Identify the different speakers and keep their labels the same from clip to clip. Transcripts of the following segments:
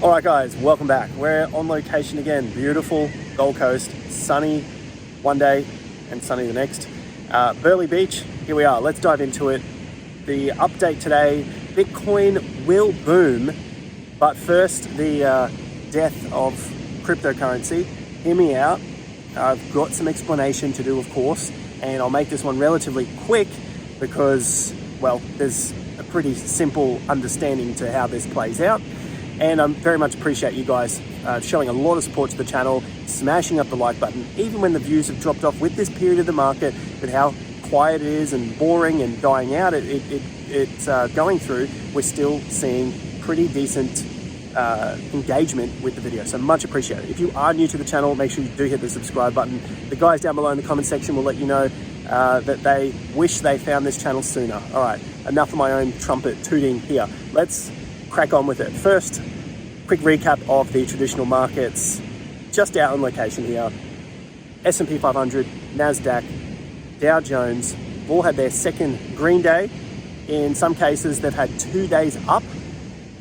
Speaker 1: All right, guys, welcome back. We're on location again. Beautiful Gold Coast, sunny one day and sunny the next. Burleigh Beach, here we are. Let's dive into it. The update today, Bitcoin will boom, but first, the death of cryptocurrency. Hear me out. I've got some explanation to do, of course, and I'll make this one relatively quick because, well, there's a pretty simple understanding to how this plays out. And I very much appreciate you guys showing a lot of support to the channel, smashing up the like button, even when the views have dropped off with this period of the market, with how quiet it is and boring and dying out it's going through, we're still seeing pretty decent engagement with the video. So much appreciated. If you are new to the channel, make sure you do hit the subscribe button. The guys down below in the comment section will let you know that they wish they found this channel sooner. All right, enough of my own trumpet tooting here. Let's crack on with it. First, quick recap of the traditional markets, just out on location here. S&P 500, NASDAQ, Dow Jones, all had their second green day. In some cases, they've had 2 days up.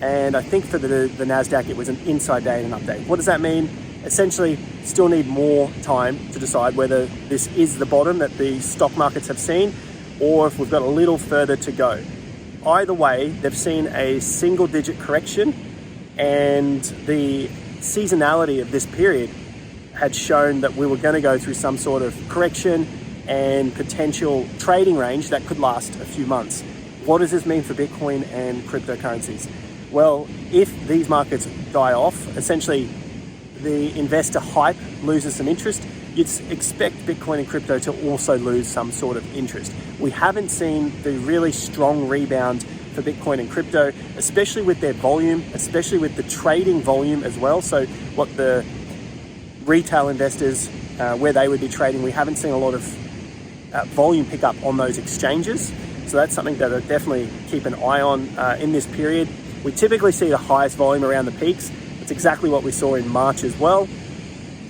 Speaker 1: And I think for the NASDAQ, it was an inside day and an update. What does that mean? Essentially, still need more time to decide whether this is the bottom that the stock markets have seen, or if we've got a little further to go. Either way, they've seen a single-digit correction, and the seasonality of this period had shown that we were going to go through some sort of correction and potential trading range that could last a few months. What does this mean for Bitcoin and cryptocurrencies? Well, if these markets die off, essentially the investor hype loses some interest, you'd expect Bitcoin and crypto to also lose some sort of interest. We haven't seen the really strong rebound for Bitcoin and crypto, especially with their volume, especially with the trading volume as well. So what the retail investors, where they would be trading, we haven't seen a lot of volume pick up on those exchanges. So that's something that I definitely keep an eye on in this period. We typically see the highest volume around the peaks. It's exactly what we saw in March as well.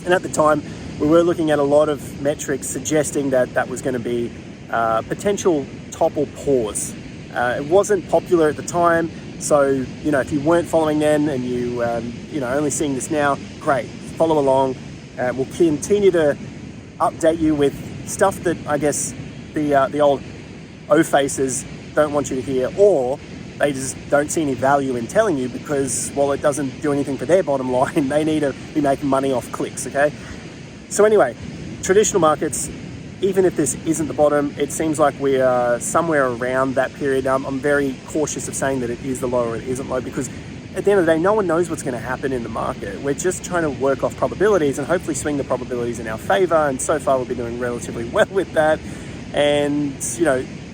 Speaker 1: And at the time, we were looking at a lot of metrics suggesting that that was going to be potential topple pause. It wasn't popular at the time, so if you weren't following then and you only seeing this now, great, follow along. We'll continue to update you with stuff that I guess the old O-faces don't want you to hear, or they just don't see any value in telling you because, well, it doesn't do anything for their bottom line. They need to be making money off clicks, okay? So anyway, traditional markets, even if this isn't the bottom, it seems like we are somewhere around that period. I'm very cautious of saying that it is the low or it isn't low, because at the end of the day, no one knows what's going to happen in the market. We're just trying to work off probabilities and hopefully swing the probabilities in our favor. And so far, we've been doing relatively well with that. And,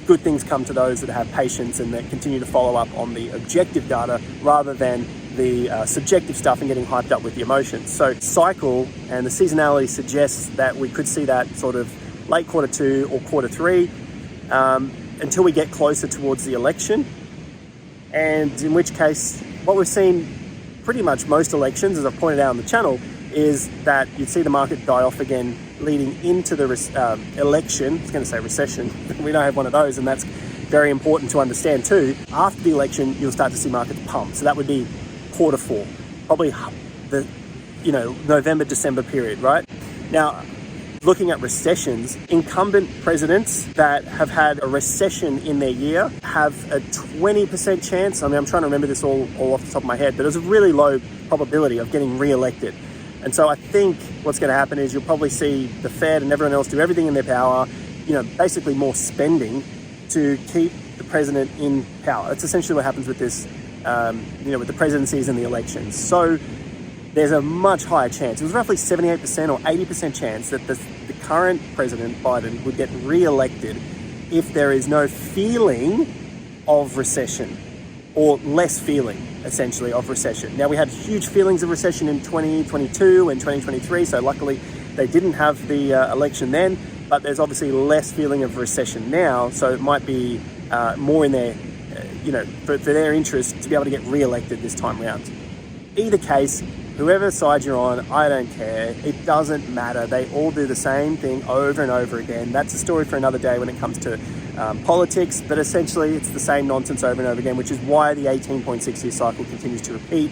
Speaker 1: good things come to those that have patience and that continue to follow up on the objective data rather than the subjective stuff and getting hyped up with the emotions. So cycle and the seasonality suggests that we could see that sort of late Q2 or Q3 until we get closer towards the election. And in which case, what we've seen pretty much most elections, as I've pointed out on the channel, is that you'd see the market die off again leading into the election. I was going to say recession. We don't have one of those, and that's very important to understand too. After the election, you'll start to see markets pump. So that would be Q4, probably the November, December period, right? Now, looking at recessions, incumbent presidents that have had a recession in their year have a 20% chance. I mean, I'm trying to remember this all off the top of my head, but there's a really low probability of getting re-elected. And so I think what's going to happen is you'll probably see the Fed and everyone else do everything in their power, basically more spending to keep the president in power. That's essentially what happens with this, with the presidencies and the elections. So there's a much higher chance. It was roughly 78% or 80% chance that the current President Biden would get re-elected if there is no feeling of recession, or less feeling, essentially, of recession. Now, we had huge feelings of recession in 2022 and 2023, so luckily they didn't have the election then, but there's obviously less feeling of recession now, so it might be more in their, for their interest to be able to get re-elected this time around. Either case, whoever side you're on, I don't care. It doesn't matter. They all do the same thing over and over again. That's a story for another day when it comes to politics, but essentially it's the same nonsense over and over again, which is why the 18.6 year cycle continues to repeat.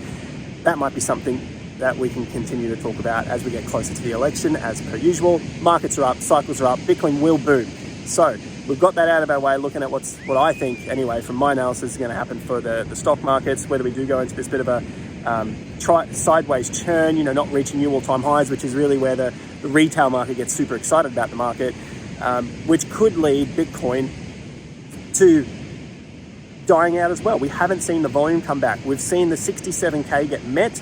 Speaker 1: that might be something that we can continue to talk about as we get closer to the election. As per usual, markets are up, cycles are up, Bitcoin will boom. So we've got that out of our way, looking at what I think, anyway, from my analysis, is going to happen for the stock markets, whether we do go into this bit of a sideways churn, not reaching new all-time highs, which is really where the retail market gets super excited about the market, which could lead Bitcoin to dying out as well. We haven't seen the volume come back. We've seen the 67K get met.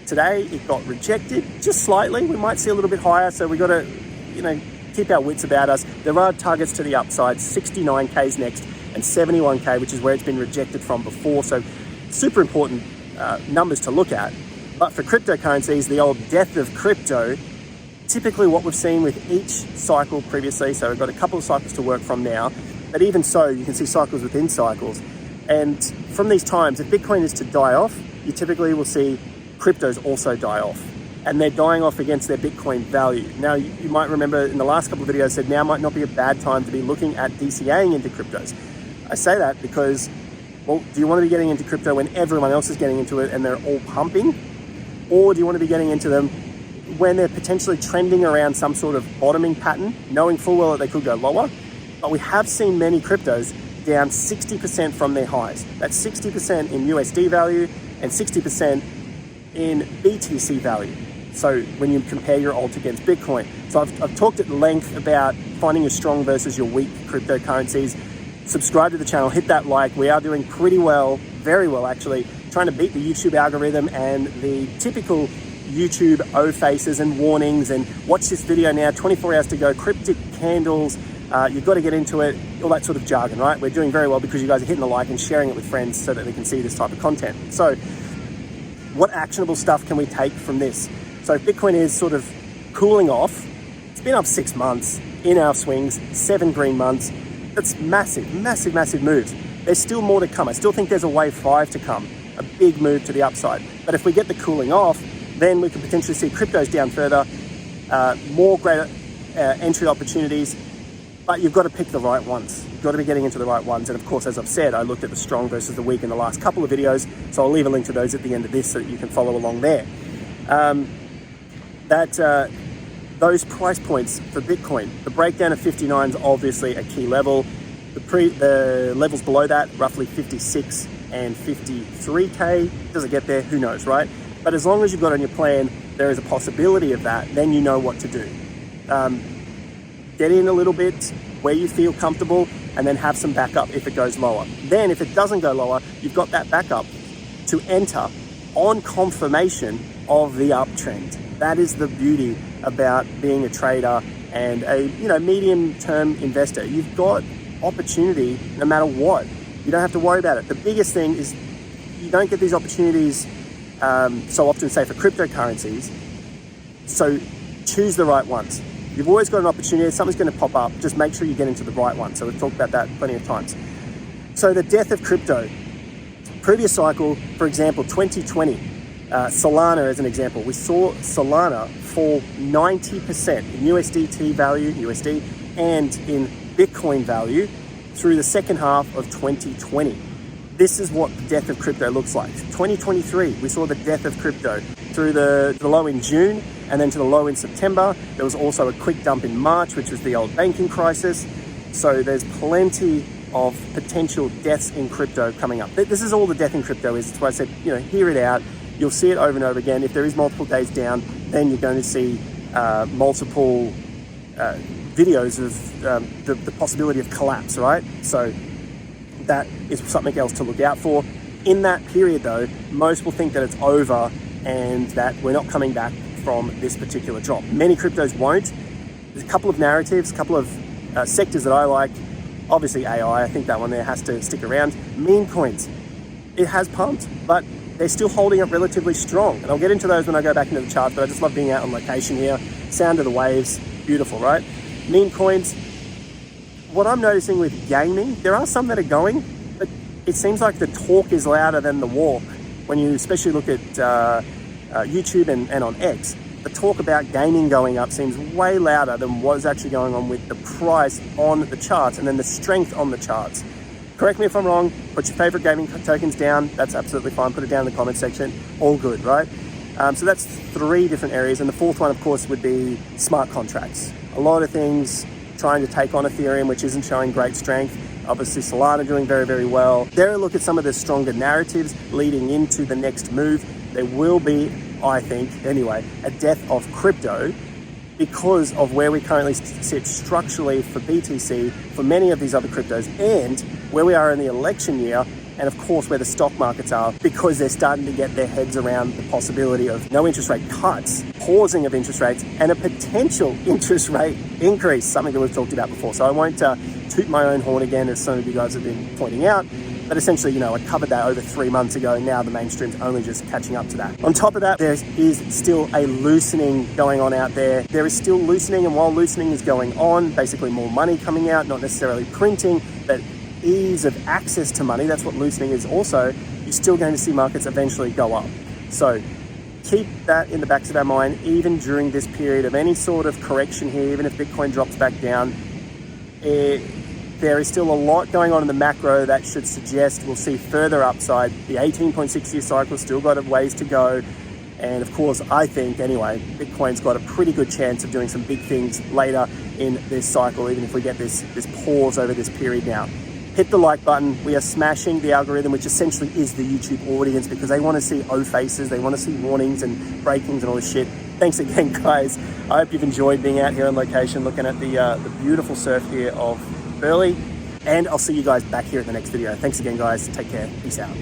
Speaker 1: Today, it got rejected just slightly. We might see a little bit higher, so we've got to, keep our wits about us. There are targets to the upside. 69K's next, and 71K, which is where it's been rejected from before. So super important numbers to look at. But for cryptocurrencies, the old death of crypto, typically what we've seen with each cycle previously, so we've got a couple of cycles to work from now, but even so, you can see cycles within cycles. And from these times, if Bitcoin is to die off, you typically will see cryptos also die off. And they're dying off against their Bitcoin value. Now, you might remember in the last couple of videos, I said now might not be a bad time to be looking at DCAing into cryptos. I say that because, well, do you want to be getting into crypto when everyone else is getting into it and they're all pumping? Or do you want to be getting into them when they're potentially trending around some sort of bottoming pattern, knowing full well that they could go lower? But we have seen many cryptos down 60% from their highs. That's 60% in USD value and 60% in BTC value. So when you compare your alt against Bitcoin. So I've talked at length about finding your strong versus your weak cryptocurrencies. Subscribe to the channel, hit that like. We are doing pretty well, very well actually, trying to beat the YouTube algorithm and the typical YouTube O faces and warnings and watch this video now, 24 hours to go, cryptic candles, you've got to get into it, all that sort of jargon, right? We're doing very well because you guys are hitting the like and sharing it with friends so that they can see this type of content. So what actionable stuff can we take from this? So if Bitcoin is sort of cooling off, it's been up 6 months in our swings, 7 green months. That's massive, massive, massive moves. There's still more to come. I still think there's a wave 5 to come, a big move to the upside. But if we get the cooling off, then we could potentially see cryptos down further, more greater entry opportunities, but you've got to pick the right ones. You've got to be getting into the right ones. And of course, as I've said, I looked at the strong versus the weak in the last couple of videos, so I'll leave a link to those at the end of this so that you can follow along there. Those price points for Bitcoin, the breakdown of 59 is obviously a key level. The levels below that, roughly 56 and 53K. Does it get there? Who knows, right? But as long as you've got on your plan, there is a possibility of that, then you know what to do. Get in a little bit where you feel comfortable and then have some backup if it goes lower. Then if it doesn't go lower, you've got that backup to enter on confirmation of the uptrend. That is the beauty about being a trader and a medium-term investor. You've got opportunity no matter what. You don't have to worry about it. The biggest thing is you don't get these opportunities so often, say for cryptocurrencies. So choose the right ones. You've always got an opportunity, something's going to pop up, just make sure you get into the right one. So we've talked about that plenty of times. So the death of crypto. Previous cycle, for example, 2020, Solana as an example, we saw Solana fall 90% in USDT value, USD, and in Bitcoin value through the second half of 2020. This is what the death of crypto looks like. 2023, we saw the death of crypto through the low in June and then to the low in September. There was also a quick dump in March, which was the old banking crisis. So there's plenty of potential deaths in crypto coming up. This is all the death in crypto is. That's why I said, hear it out. You'll see it over and over again. If there is multiple days down, then you're going to see multiple videos of the possibility of collapse, right? So that is something else to look out for. In that period though, most will think that it's over and that we're not coming back from this particular drop. Many cryptos won't. There's a couple of narratives, a couple of sectors that I like. Obviously AI, I think that one there has to stick around. Meme coins, it has pumped, but they're still holding up relatively strong. And I'll get into those when I go back into the chart, but I just love being out on location here. Sound of the waves, beautiful, right? Meme coins, what I'm noticing with gaming, there are some that are going, but it seems like the talk is louder than the walk. When you especially look at YouTube and on X, the talk about gaming going up seems way louder than what is actually going on with the price on the charts and then the strength on the charts. Correct me if I'm wrong, put your favorite gaming tokens down. That's absolutely fine. Put it down in the comment section. All good, right? So that's 3 different areas. And the 4th one, of course, would be smart contracts. A lot of things trying to take on Ethereum, which isn't showing great strength. Obviously, Solana doing very, very well. There, a look at some of the stronger narratives leading into the next move. There will be, I think, anyway, a death of crypto because of where we currently sit structurally for BTC, for many of these other cryptos, and where we are in the election year, and of course where the stock markets are, because they're starting to get their heads around the possibility of no interest rate cuts, pausing of interest rates, and a potential interest rate increase, something that we've talked about before. So I won't toot my own horn again, as some of you guys have been pointing out. But essentially, you know, I covered that over 3 months ago. Now the mainstream's only just catching up to that. On top of that, there is still a loosening going on out there. There is still loosening, and while loosening is going on, basically more money coming out, not necessarily printing, but ease of access to money, that's what loosening is also, you're still going to see markets eventually go up. So keep that in the backs of our mind, even during this period of any sort of correction here, even if Bitcoin drops back down, there is still a lot going on in the macro that should suggest we'll see further upside. The 18.6 year cycle still got a ways to go. And of course, I think anyway, Bitcoin's got a pretty good chance of doing some big things later in this cycle, even if we get this pause over this period now. Hit the like button. We are smashing the algorithm, which essentially is the YouTube audience, because they want to see O faces, they want to see warnings and breakings and all this shit. Thanks again, guys. I hope you've enjoyed being out here on location, looking at the beautiful surf here of Burley, and I'll see you guys back here in the next video. Thanks again, guys. Take care. Peace out.